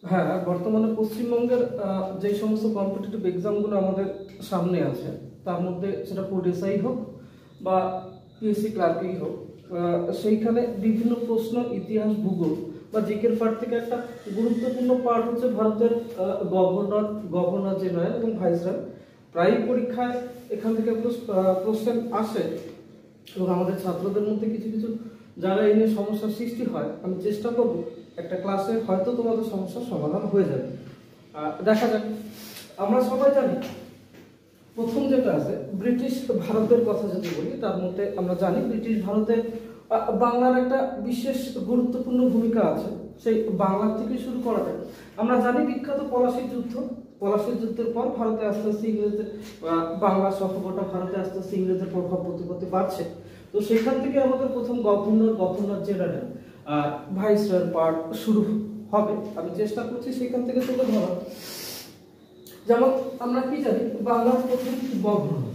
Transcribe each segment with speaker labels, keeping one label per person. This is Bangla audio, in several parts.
Speaker 1: হ্যাঁ, বর্তমানে পশ্চিমবঙ্গের যে সমস্ত কম্পিটিটিভ এক্সামগুলো আমাদের সামনে আছে তার মধ্যে সেটা ফুড এসআই হোক বা পিএসসি ক্লার্কই হোক, সেইখানে বিভিন্ন প্রশ্ন ইতিহাস, ভূগোল বা জিকের পার্ট থেকে একটা গুরুত্বপূর্ণ পার্ট হচ্ছে ভারতের গভর্নর জেনারেল এবং ভাইসরয়। প্রায় পরীক্ষায় এখান থেকে কোশ্চেন আসে এবং আমাদের ছাত্রদের মধ্যে কিছু কিছু যারা এই নিয়ে সমস্যার সৃষ্টি হয়, আমি চেষ্টা করব একটা ক্লাসে হয়তো তোমাদের সমস্যার সমাধান হয়ে যাবে। দেখা যাক। আমরা সবাই জানি প্রথম যেটা আছে ব্রিটিশ ভারতের কথা যদি বলি, তার মধ্যে আমরা জানি ব্রিটিশ ভারতে বাংলার একটা বিশেষ গুরুত্বপূর্ণ ভূমিকা আছে। সেই বাংলার থেকে শুরু করা যায়। আমরা জানি বিখ্যাত পলাশীর যুদ্ধ। পলাশীর যুদ্ধের পর ভারতে আস্তে আস্তে ইংরেজদের বাংলা সহ গোটা ভারতে আস্তে আস্তে ইংরেজদের প্রভাব প্রতিপত্তি বাড়ছে। তো সেখান থেকে আমাদের প্রথম গভর্নর জেনারেল ভাইসরয়ের পার্ট শুরু হবে। আমি চেষ্টা করছি সেখান থেকে তুলে ধরা। যেমন আমরা কি জানি বাংলার প্রথম গভর্নর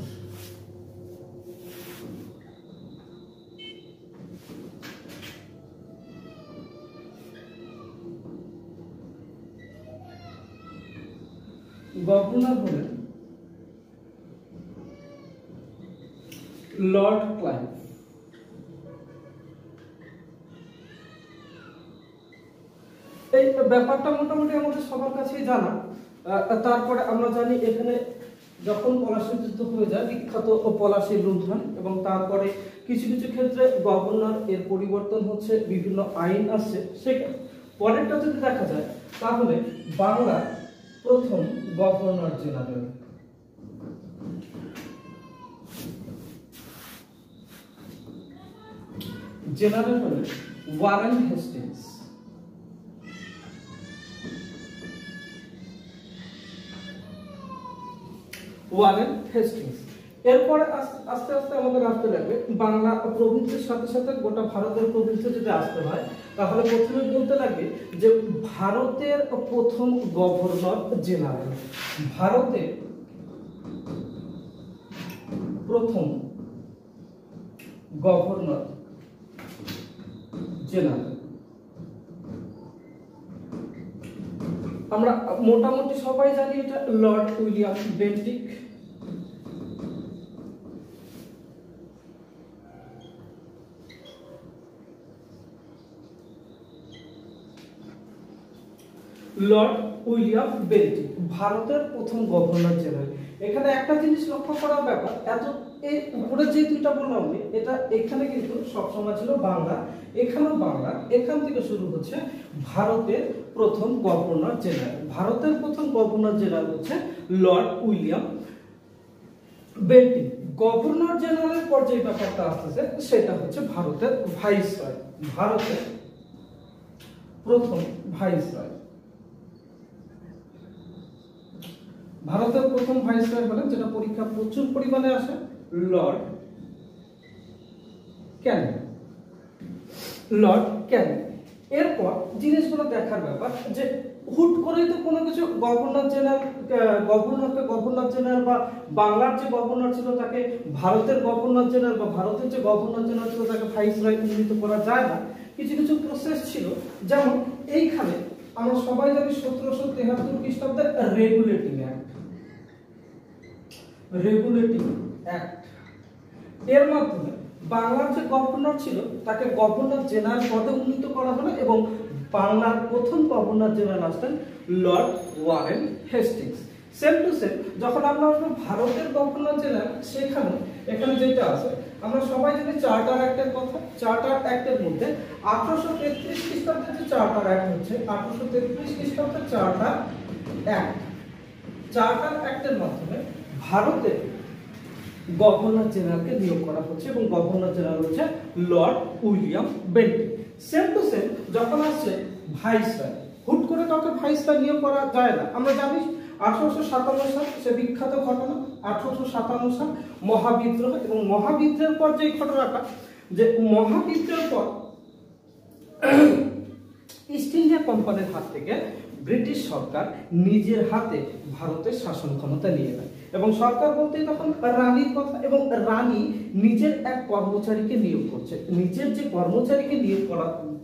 Speaker 1: হলেন লর্ড ক্লাইভ। এই ব্যাপারটা মোটামুটি আমাদের সবার কাছেই জানা। তারপরে আমরা জানি এখানে যখন পলাশীর যুদ্ধ হয়ে যায়, বিখ্যাত পলাশীর লুণ্ঠন, এবং তারপরে কিছু কিছু ক্ষেত্রে গভর্নর এর পরিবর্তন হচ্ছে, বিভিন্ন আইন আসছে। সেখানে পরেরটা যদি দেখা যায় তাহলে বাংলার প্রথম গভর্নর জেনারেল হলেন ওয়ারেন হেস্টিংস। এরপরে আস্তে আস্তে আমাদের আসতে লাগবে বাংলা প্রভিন্সের সাথে সাথে গোটা ভারতের প্রভিন্সে যদি আসতে হয়, তাহলে প্রথমে বলতে লাগবে যে ভারতের প্রথম গভর্নর জেনারেল। ভারতের প্রথম গভর্নর জেনারেল আমরা মোটামুটি সবাই জানি এটা Lord William Bentinck. Lord William Bentinck ভারতের প্রথম গভর্নর জেনারেল। এখানে একটা জিনিস লক্ষ্য করার ব্যাপার, এত এই উপরে যে দুইটা বললাম এটা এখানে কিন্তু সবসময় ছিল বাংলা, এখানেও বাংলা। এখান থেকে শুরু হচ্ছে ভারতের প্রথম গভর্নর জেনারেল। ভারতের প্রথম গভর্নর জেনারেল হচ্ছে লর্ড উইলিয়াম বেন্টিক। গভর্নর জেনারেলের পর যে ব্যাপারটা আসতেছে সেটা হচ্ছে ভারতের ভাইসরয়। ভারতের প্রথম ভাইসরয়। ভারতের প্রথম ভাইসরয় হলেন, যেটা পরীক্ষা প্রচুর পরিমাণে আসে, লর্ড ক্যানিং। লর্ড ক্যানিং। এরপর জিনিসগুলো দেখার ব্যাপার যে হুট করেই তো কোনো কিছু গভর্নরকে গভর্নর জেনারেল বা বাংলার যে গভর্নর ছিল তাকে ভারতের গভর্নর জেনারেল বা ভারতের যে গভর্নর জেনারেল ছিল তাকে ভাইসরয় উন্নীত করা যায় না। কিছু কিছু প্রসেস ছিল। যেমন এইখানে আমরা সবাই জানি 1773 খ্রিস্টাব্দে রেগুলেটিং অ্যাক্ট, এর মাধ্যমে বাংলার যে গভর্নর ছিল তাকে গভর্নর জেনারেল পদে উন্নীত করা হলো এবং বাংলার প্রথম গভর্নর জেনারেল আসতেন Lord Warren Hastings. Same to same যখন আমরা ভারতের গভর্নর জেনারেল, সেখানে এখানে যেটা আছে আমরা সবাই জানি চার্টার অ্যাক্টের কথা। চার্টার অ্যাক্টের মধ্যে 1833 খ্রিস্টাব্দে যে চার্টার অ্যাক্ট হচ্ছে, 1833 খ্রিস্টাব্দে চার্টার অ্যাক্টের মাধ্যমে ভারতের গভর্নর জেনারেলকে নিয়োগ করা হচ্ছে এবং গভর্নর জেনারেল হচ্ছে Lord William Bentinck. Same to same যখন আসছে ভাইসরয়, হুট করে কাউকে ভাইসরয় নিয়োগ করা যায় না। আমরা জানি 1857 সাল সে বিখ্যাত ঘটনা, 1857 সাল মহাবিদ্রোহ, এবং মহাবিদ্রোহের পর যে ঘটনাটা, যে মহাবিদ্রোহের পর ইস্ট ইন্ডিয়া কোম্পানির হাত থেকে ব্রিটিশ সরকার নিজের হাতে ভারতের শাসন ক্ষমতা নিয়ে নেয় এবং সরকার বলতে তখন রানীর কথা, এবং রানী নিজের এক কর্মচারীকে নিয়োগ করছে। নিজের যে কর্মচারীকে নিয়োগ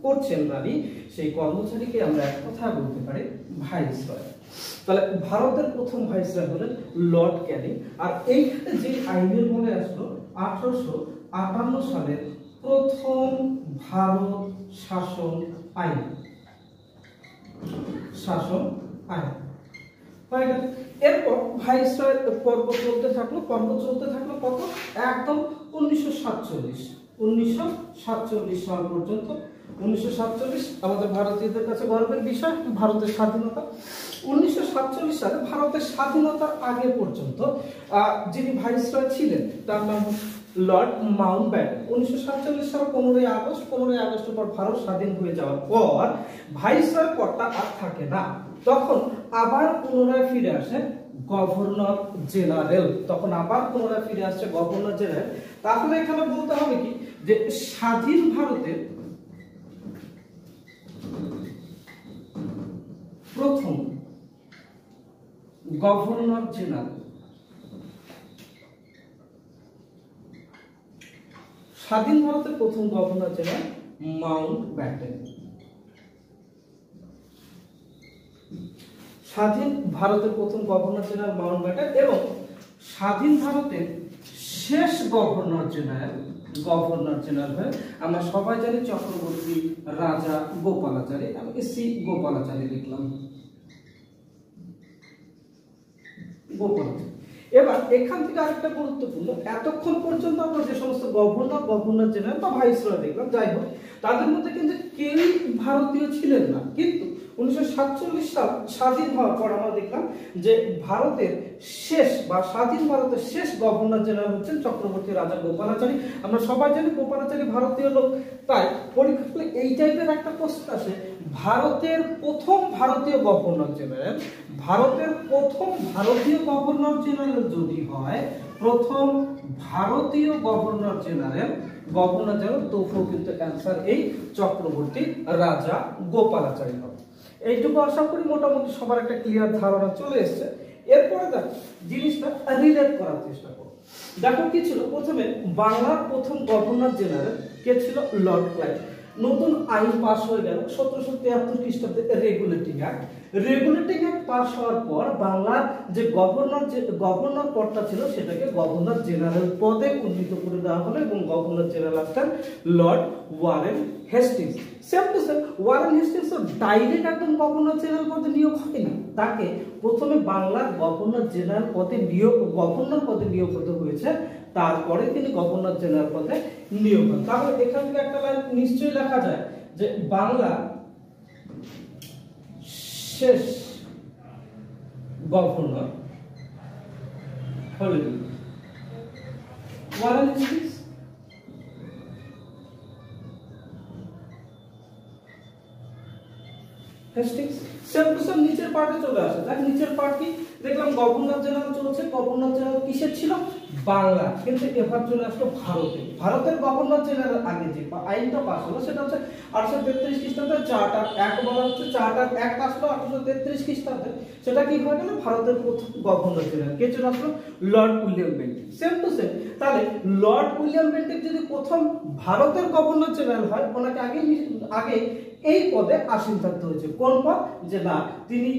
Speaker 1: করছেন রানী, সেই কর্মচারীকে আমরা এক কথা বলতে পারি ভাইসরয়। তাহলে ভারতের প্রথম ভাইসরয় হলেন লর্ড ক্যানিং। আর এইখানে যে আইনের বলে আসলো 1858 সালের প্রথম ভারত শাসন আইন, শাসন আইন হয়ে গেল। এরপর ভাইসরয় পর্ব চলতে থাকলো কত, একদম 1947 সাল পর্যন্ত। 1947 আমাদের ভারতীয়দের কাছে গর্বের বিষয়, ভারতের স্বাধীনতা। 1947 সালে ভারতের স্বাধীনতার আগে পর্যন্ত যিনি ভাইসরয় ছিলেন তার নাম লর্ড মাউন্টব্যাটেন। 1947 সাল 15ই আগস্টের পর ভারত স্বাধীন হয়ে যাওয়ার পর ভাইসরয় পদটা আর থাকে না, তখন আবার পুনরায় ফিরে আসে গভর্নর জেনারেল। তাহলে এখানে বলতে হবে কি যে স্বাধীন ভারতের প্রথম গভর্নর জেনারেল, স্বাধীন ভারতের প্রথম গভর্নর জেনারেল মাউন্টব্যাটেন। স্বাধীন ভারতের প্রথম গভর্নর জেনারেল মাউন্টব্যাটেন এবং স্বাধীন ভারতের শেষ গভর্নর জেনারেল হয়ে আমরা সবাই জানি চক্রবর্তী রাজা গোপালাচারী। আমি সি গোপালাচারী লিখলাম, গোপালাচারী। এবার এখান থেকে আরেকটা গুরুত্বপূর্ণ, এতক্ষণ পর্যন্ত আমরা যে সমস্ত গভর্নর জেনারেল বা ভাইসরয় দেখলাম, যাই হোক তাদের মধ্যে কিন্তু কেউই ভারতীয় ছিলেন না। কিন্তু 1947 সাল স্বাধীন হওয়ার পর আমরা দেখলাম যে ভারতের শেষ বা স্বাধীন ভারতের শেষ গভর্নর জেনারেল হচ্ছেন চক্রবর্তী রাজা গোপালাচারী। আমরা সবাই জানি গোপালাচারী ভারতীয় লোক, তাই পরীক্ষা এই টাইপের একটা প্রশ্ন আসে, ভারতের প্রথম ভারতীয় গভর্নর জেনারেল, যদি হয় প্রথম ভারতীয় গভর্নর জেনারেল তবুও কিন্তু অ্যান্সার এই চক্রবর্তী রাজা গোপালাচারী হবে। এইটুকু আশা করি মোটামুটি সবার একটা ক্লিয়ার ধারণা চলে এসছে। এরপরে দেখো জিনিসটা রিলেট করার চেষ্টা করো। দেখো কি ছিল, প্রথমে বাংলার প্রথম গভর্নর জেনারেল কে ছিল? Lord Clive. নতুন আইন পাস হয়ে গেল 1773 খ্রিস্টাব্দে রেগুলেটিং অ্যাক্ট পাস হওয়ার পর বাংলার যে গভর্নর পদটা ছিল সেটাকে গভর্নর জেনারেল পদে উন্নীত করে দেওয়া হলো এবং গভর্নর জেনারেল আসতেন Lord Warren Hastings. Same to same Warren Hastings direct একদম গভর্নর জেনারেল পদে নিয়োগ হয়নি, তাকে প্রথমে বাংলার গভর্নর পদে নিয়োগ হতে হয়েছে, তারপরে তিনি গভর্নর জেনারেল পদে নিয়োগ হন। তাহলে এখান থেকে একটা লাইন নিশ্চয়ই লেখা যায় যে বাংলা শেষ গভর্নর হলেন Warren Hastings. Same to same নিচের পার্টে চলে আসে। দেখ নিচের পার্ট কি দেখলাম, গভর্নর জেনারেল চলছে, গভর্নর জেনারেল কিসের ছিল? বাংলা। কিন্তু এবার চলে আসলো ভারতের গভর্নর জেনারেল আগে যে আইনটা পাস হলো সেটা হচ্ছে 1833 খ্রিস্টাব্দে চার্টার অ্যাক্ট বলা হচ্ছে। চার্টার অ্যাক্ট আসলো 1833 খ্রিস্টাব্দে, সেটা কি হয়ে গেল? ভারতের প্রথম গভর্নর জেনারেল কে চলে আসলো? Lord William Bentinck. Same to same তাহলে লর্ড উইলিয়াম বেন্টিক যদি প্রথম ভারতের গভর্নর জেনারেল হয়, ওনাকে আগে এই পদে আসীন থাকতে হয়েছে। কোন পদ? যে না, তিনি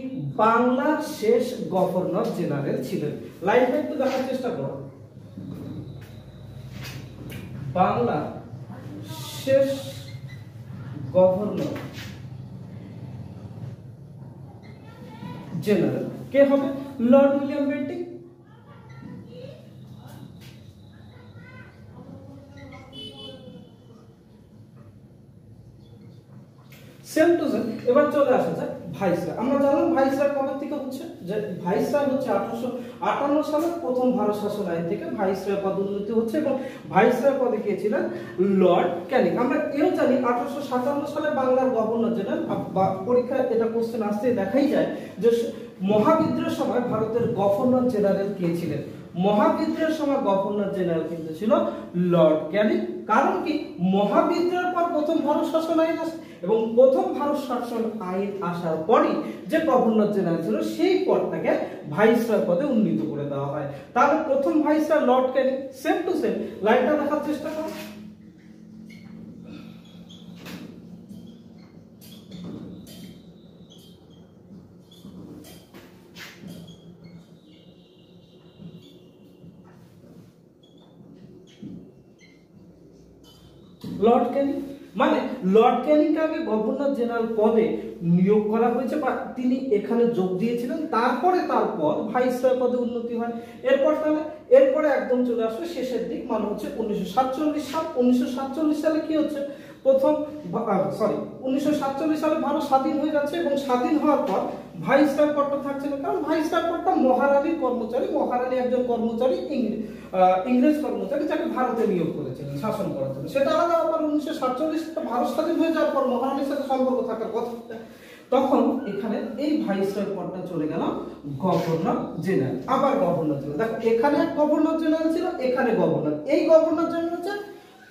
Speaker 1: বাংলার শেষ গভর্নর জেনারেল ছিলেন। লাইনটা একটু দেখার চেষ্টা করো। বাংলার শেষ গভর্নর জেনারেল কে হবে? Lord William Bentinck. Same to same এবার চলে আসা যায় ভাইসরয়। আমরা জানলাম ভাইসরয় কবে থেকে হচ্ছে, যে ভাইসরয় হচ্ছে 1858 সালের প্রথম ভারত শাসন আইন থেকে ভাইসরয় পদোন্নতি হচ্ছে এবং ভাইসরয় পদে কে ছিলেন? লর্ড ক্যানিং। আমরা এও জানি 1857 সালে বাংলার গভর্নর জেনারেল, বা পরীক্ষায় এটা কোশ্চেন আসতে দেখাই যায় যে মহাবিদ্রোহের সময় ভারতের গভর্নর জেনারেল কে ছিলেন? মহাবিদ্রোহের সময় গভর্নর জেনারেল কিন্তু ছিল লর্ড ক্যানিং। কারণ কি? মহাবিদ্রোহের পর প্রথম ভারত শাসন আইন আসে এবং প্রথম ভারত শাসন আইন আসার পরই যে গভর্নর জেনারেল ছিল সেই পদটাকে ভাইসরয় পদে উন্নীত করে দেওয়া হয়। তাহলে প্রথম viceroy Lord Canning, same to same লাইনটা দেখার চেষ্টা করো। লর্ড ক্যানিং মানে লর্ড ক্যানিংকে আগে গভর্নর জেনারেল পদে নিয়োগ করা হয়েছে বা তিনি এখানে যোগ দিয়েছিলেন, তারপরে তার পদ ভাইসরয় পদে উন্নতি হয়। এরপরে একদম চলে আসবে শেষের দিক, মানে হচ্ছে 1947 সাল। 1947 সালে কি হচ্ছে, 1947 সালে ভারত স্বাধীন হয়ে যাচ্ছে এবং স্বাধীন হওয়ার পর ভাইসরয় পদটা থাকছে না, কারণ ভাইসরয় পদটা মহারানীর কর্মচারী, মহারানী একজন কর্মচারী, ইংরেজ কর্মচারী যাকে ভারতে নিয়োগ করেছিলেন শাসন করার জন্য। সেটা আলাদা ব্যাপার। 1947 ভারত স্বাধীন হয়ে যাওয়ার পর মহারানীর সাথে সম্পর্ক থাকার কথা, তখন এখানে এই ভাইসরয় পদটা চলে গেল গভর্নর জেনারেল। আবার গভর্নর জেনারেল, দেখো এখানে এক গভর্নর জেনারেল ছিল, এখানে গভর্নর, এই গভর্নর জেনারেল হচ্ছে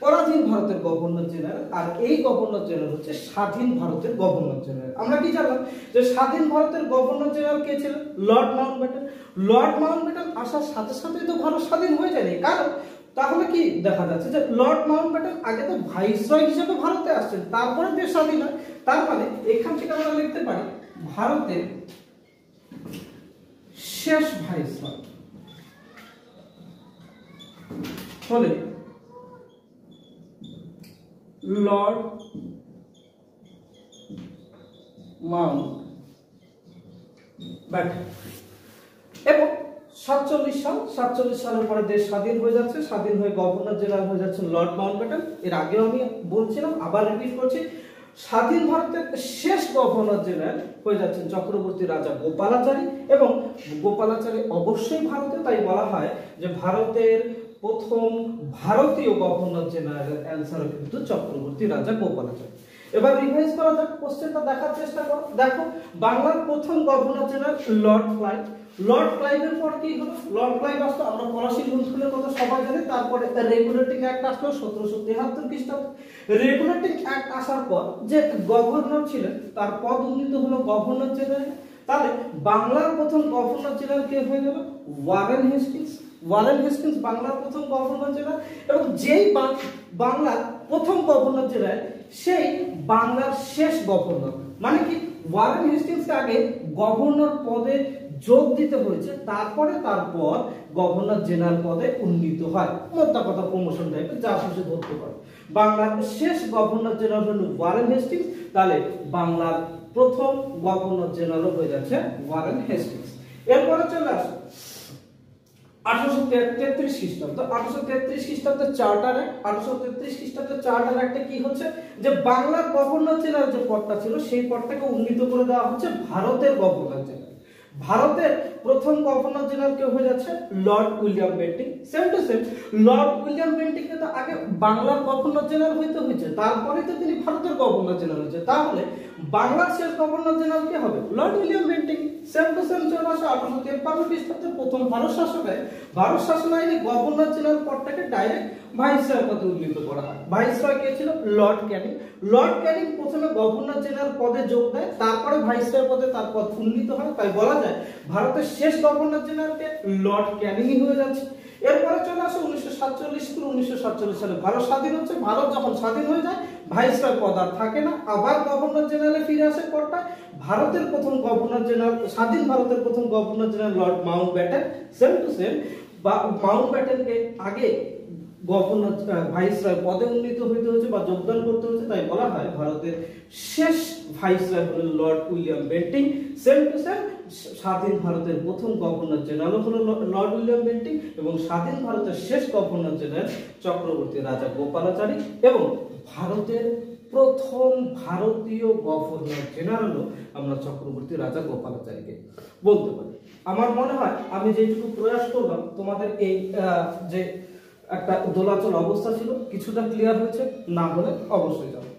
Speaker 1: পরাধীন ভারতের গভর্নর জেনারেল, আর এই গভর্নর জেনারেল হচ্ছে স্বাধীন ভারতের গভর্নর জেনারেল। আমরা কি জানলাম যে স্বাধীন ভারতের গভর্নর জেনারেল কে ছিলেন? Lord Mountbatten. লর্ড মাউন্টব্যাটেন আসার সাথে সাথেই তো ভারত স্বাধীন হয়ে যায়নি, কারণ তাহলে কি দেখা যাচ্ছে যে লর্ড মাউন্টব্যাটেন আগে তো ভাইসরয় হিসেবে ভারতে আসছেন, তারপরে দেশ স্বাধীন হয়। তার মানে এখান থেকে আমরা লিখতে পারি ভারতের শেষ ভাইসরয় হলেন লর্ড মাউন্টব্যাটেন। এবং 47 সালের পরে দেশ স্বাধীন হয়ে যাচ্ছে, স্বাধীন হয়ে গভর্নর জেনারেল হয়ে যাচ্ছেন লর্ড মাউন্টব্যাটেন। এর আগেও আমি বলছিলাম, আবার রিপিট করছি, স্বাধীন ভারতের শেষ গভর্নর জেনারেল হয়ে যাচ্ছেন চক্রবর্তী রাজা গোপালাচারী। এবং গোপালাচারী অবশ্যই ভারতীয়, তাই বলা হয় যে ভারতের প্রথম ভারতীয় গভর্নর জেনারেল অ্যান্সার কিন্তু চক্রবর্তী রাজা গোপালাচারী। এবার রিভাইজ করা যাক, কোশ্চেনটা দেখার চেষ্টা করো। দেখো বাংলার প্রথম governor general Lord Clive. Lord ক্লাইভের পর কি হলো? লর্ড ক্লাইভ আসলো, আমরা পলাশী লুণ্ঠনের কথা সবাই জানি। তারপরে রেগুলেটিং অ্যাক্ট আসলো 1773 খ্রিস্টাব্দে। রেগুলেটিং অ্যাক্ট আসার পর যে গভর্নর ছিলেন তার পদ উন্নীত হলো গভর্নর জেনারেল। তাহলে বাংলার প্রথম গভর্নর জেনারেল কে হয়ে গেল? Warren Hastings. ওয়ারেন হেস্টিংস বাংলার প্রথম গভর্নর জেনারেল। এবং যেই বাংলার প্রথম গভর্নর জেনারেল সেই বাংলার শেষ গভর্নর। মানে কি, ওয়ারেন হেস্টিংসকে আগে গভর্নর পদে যোগ দিতে হয়েছে, তারপরে তারপর গভর্নর জেনারেল পদে উন্নীত হয়। মোদ্দা কথা প্রমোশন টাইপের, যা খুশি ধরতে পারে। বাংলার শেষ গভর্নর জেনারেল হল ওয়ারেন হেস্টিংস। তাহলে বাংলার প্রথম গভর্নর জেনারেল হয়ে যাচ্ছে ওয়ারেন হেস্টিংস। এরপরে চলে আসে 1833 খ্রিস্টাব্দ। 1833 খ্রিস্টাব্দে চার্টার অ্যাক্ট। 1833 খ্রিস্টাব্দে চার্টার অ্যাক্টে কি হচ্ছে যে বাংলার গভর্নর জেনারেল যে পদটা ছিল সেই পদটাকে উন্নীত করে দেওয়া হচ্ছে ভারতের গভর্নর জেনারেল। ভারতের প্রথম গভর্নর জেনারেল কে হয়ে যাচ্ছে Lord William Bentinck. Same to same Lord William Bentinck কে তো আগে বাংলার গভর্নর জেনারেল হইতে হয়েছে, তারপরে তো তিনি ভারতের গভর্নর জেনারেল হয়েছে। তাহলে বাংলার শেষ গভর্নর জেনারেল কে হবে? Lord William Bentinck. Same to same চলে আসে 1853 খ্রিস্টাব্দে প্রথম ভারত শাসন আইনে গভর্নর জেনারেল পদটাকে ডাইরেক্ট ভাইসরয় পদে উন্নীত করা হয়। ভাইসরয় কে ছিল? লর্ড ক্যানিং। লর্ড ক্যানিং প্রথমে গভর্নর জেনারেল পদে যোগ দেয়, তারপরে ভাইসরয় পদে তার পদ উন্নীত হয়। তাই বলা যায় ভারতের শেষ গভর্নর জেনারেলকে লর্ড ক্যানিংই হয়ে যাচ্ছে। এরপরে চলে আসে 1947 সালে ভারত স্বাধীন হচ্ছে। ভারত যখন স্বাধীন হয়ে যায় ভাইসরয় পদ আর থাকে না, আবার গভর্নর জেনারেলে ফিরে আসে পদটা। ভারতের প্রথম গভর্নর জেনারেল, স্বাধীন ভারতের প্রথম governor general Lord Mountbatten. Same to same মাউন্টব্যাটেনকে আগে গভর্নর ভাইসরয় পদে উন্নীত হইতে হচ্ছে বা যোগদান করতে হচ্ছে। তাই বলা হয় ভারতের শেষ ভাইসরয় হলেন Lord William Bentinck. Same to same স্বাধীন ভারতের প্রথম গভর্নর জেনারেল হলো লর্ড উইলিয়াম বেন্টিং এবং স্বাধীন ভারতের শেষ গভর্নর জেনারেল চক্রবর্তী রাজা গোপালাচারী। এবং ভারতের প্রথম ভারতীয় গভর্নর জেনারেল আমরা চক্রবর্তী রাজা গোপালাচারীকে বলতে পারি। আমার মনে হয় আমি যেটুকু প্রয়াস করলাম তোমাদের এই যে একটা দোলাচল অবস্থা ছিল কিছুটা ক্লিয়ার হয়েছে, না হলে অবশ্যই জানাবো।